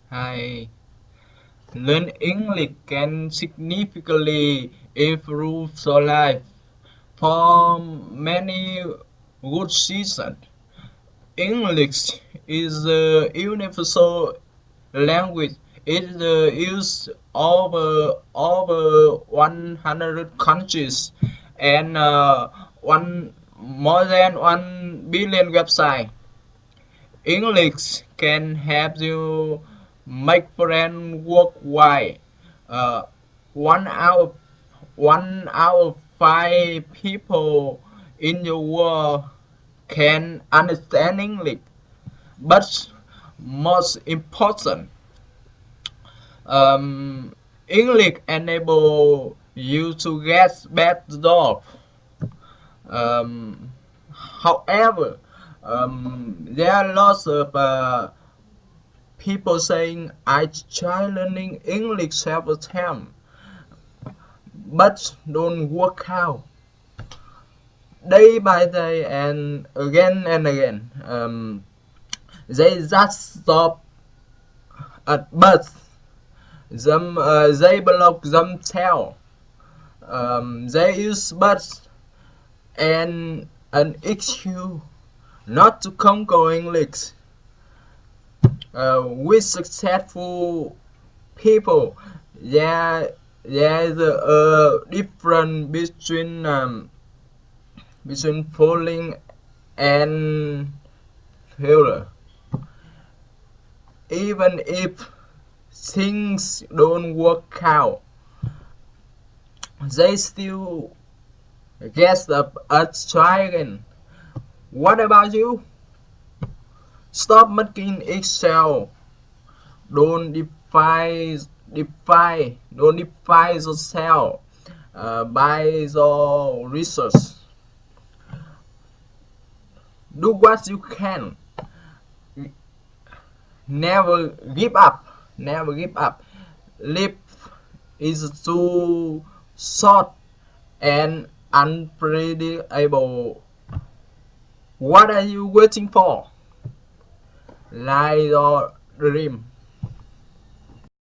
Hi. Learn English can significantly improve your life for many good reasons. English is a universal language. It is used over 100 countries and more than 1 billion websites. English can help you make friends worldwide. Uh, one out one out of five people in the world can understand English. But most important, um, English enable you to get better job. However, there are lots of people saying I try learning English several times, but don't work out. Day by day and again. They just stop at birth. They block themselves. They use but an excuse not to conquer English. With successful people, there's a difference between falling and failure. Even if things don't work out, they still get up and try again. What about you? Stop making Excel. Don't defy yourself by your research. Do what you can. Never give up. Never give up. Life is too short and unpredictable. What are you waiting for? Live your dream.